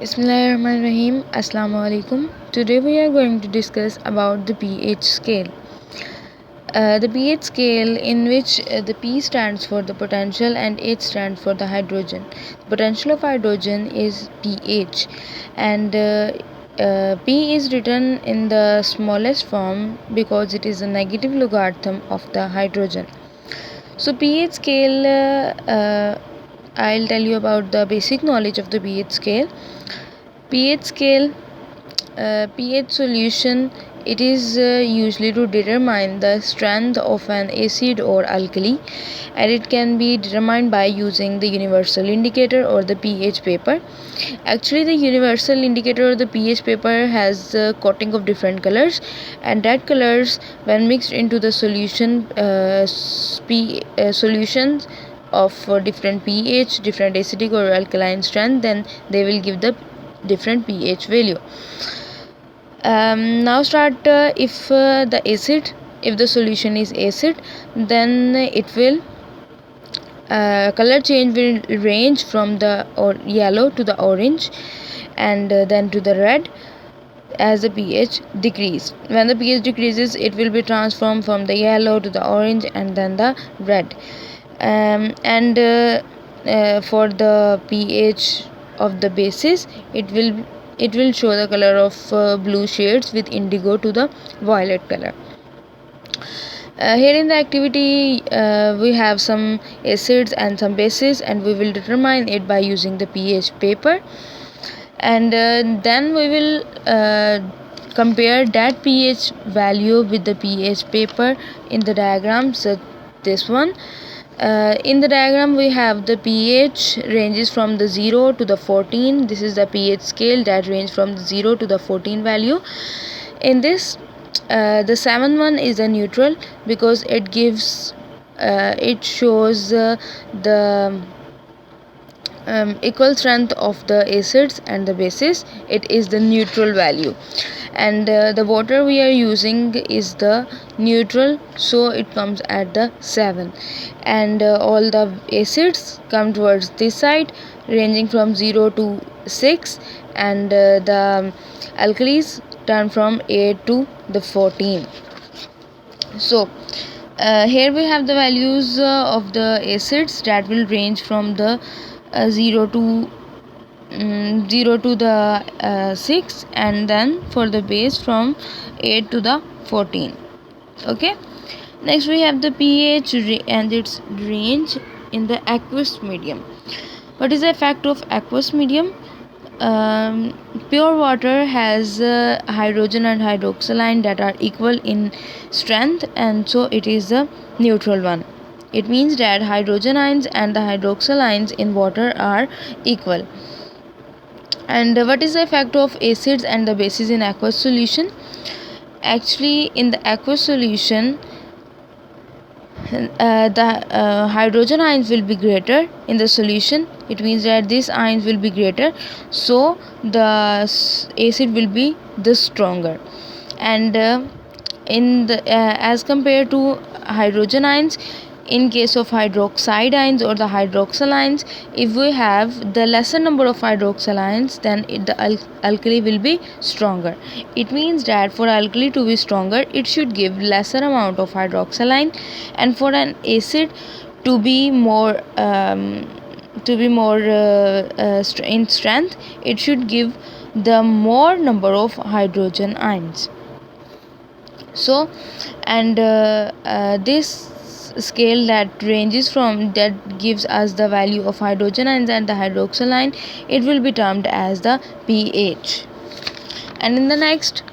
Bismillahirrahmanirrahim. Assalamu alaikum. Today we are going to discuss about the pH scale. The pH scale, in which the P stands for the potential and H stands for the hydrogen. The potential of hydrogen is pH, and P is written in the smallest form because it is a negative logarithm of the hydrogen. So pH scale, I'll tell you about the basic knowledge of the pH scale. pH scale, pH solution, it is usually to determine the strength of an acid or alkali, and it can be determined by using the universal indicator or the pH paper. Actually, the universal indicator or the pH paper has a coating of different colors, and that colors, when mixed into the solution, solutions of different pH, different acidic or alkaline strength, then they will give the different pH value. Now start, if the solution is acid, then it will color change will range from the yellow to the orange, and then to the red as the pH decrease. When the pH decreases, it will be transformed from the yellow to the orange and then the red. And for the pH of the bases, it will show the color of blue shades with indigo to the violet color. Here in the activity, we have some acids and some bases, and we will determine it by using the pH paper, and then we will compare that pH value with the pH paper in the diagram. So this one, in the diagram we have the pH ranges from the 0 to the 14. This is the pH scale that range from the 0 to the 14 value. In this, the 7 one is a neutral because it gives it shows the equal strength of the acids and the bases. It is the neutral value, and the water we are using is the neutral, so it comes at the 7, and all the acids come towards this side ranging from 0 to 6, and the alkalis turn from 8 to the 14. So here we have the values of the acids that will range from the 0 to 0 to the 6, and then for the base from 8 to the 14. Okay, next we have the pH and its range in the aqueous medium. What is the effect of aqueous medium? Pure water has hydrogen and hydroxyl that are equal in strength, and so it is a neutral one. It means that hydrogen ions and the hydroxyl ions in water are equal. And what is the effect of acids and the bases in aqueous solution? Actually, in the aqueous solution, the hydrogen ions will be greater in the solution. It means that these ions will be greater, so the acid will be the stronger. And in the as compared to hydrogen ions, in case of hydroxide ions or the hydroxyl ions, if we have the lesser number of hydroxyl ions, then the alkali will be stronger. It means that for alkali to be stronger, it should give lesser amount of hydroxyl ion, and for an acid to be more in strength, it should give the more number of hydrogen ions. So, and this scale that ranges from that gives us the value of hydrogen ions and the hydroxyl ion, it will be termed as the pH. And in the next,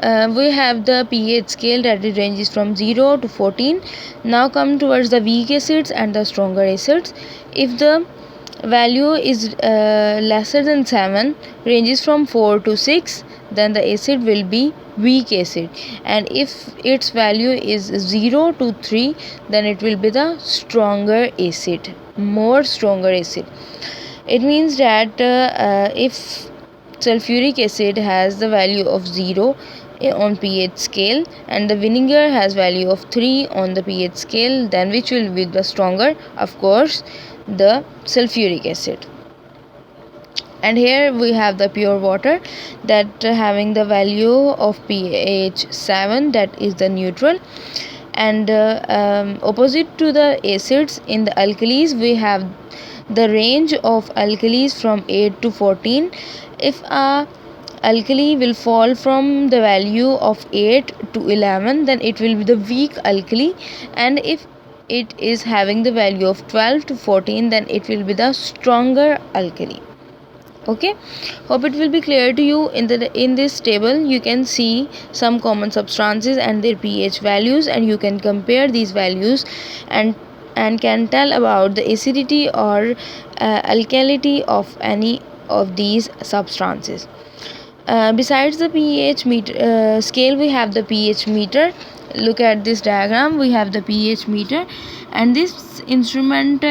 we have the pH scale that it ranges from 0 to 14. Now come towards the weak acids and the stronger acids. If the value is lesser than 7, ranges from 4 to 6, then the acid will be weak acid, and if its value is 0 to 3, then it will be the stronger acid, more stronger acid. It means that if sulfuric acid has the value of 0 on pH scale, and the vinegar has value of 3 on the pH scale, then which will be the stronger? Of course, the sulfuric acid. And here we have the pure water that having the value of pH 7, that is the neutral. And opposite to the acids, in the alkalis we have the range of alkalis from 8 to 14. If a alkali will fall from the value of 8 to 11, then it will be the weak alkali, and if it is having the value of 12 to 14, then it will be the stronger alkali. Okay, hope it will be clear to you. In this table you can see some common substances and their pH values, and you can compare these values and can tell about the acidity or alkalinity of any of these substances. Besides the pH meter scale, we have the pH meter. Look at this diagram. We have the pH meter, and this instrument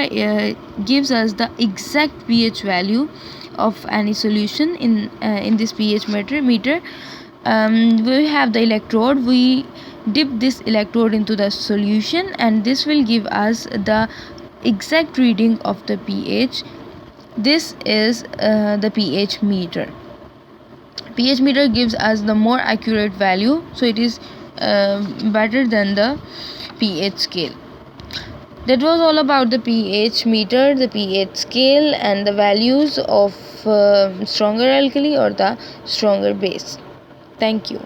gives us the exact pH value of any solution in this pH meter. We have the electrode. We dip this electrode into the solution, and this will give us the exact reading of the pH. This is the pH meter. pH meter gives us the more accurate value, so it is better than the pH scale. That was all about the pH meter, the pH scale, and the values of stronger alkali or the stronger base. Thank you.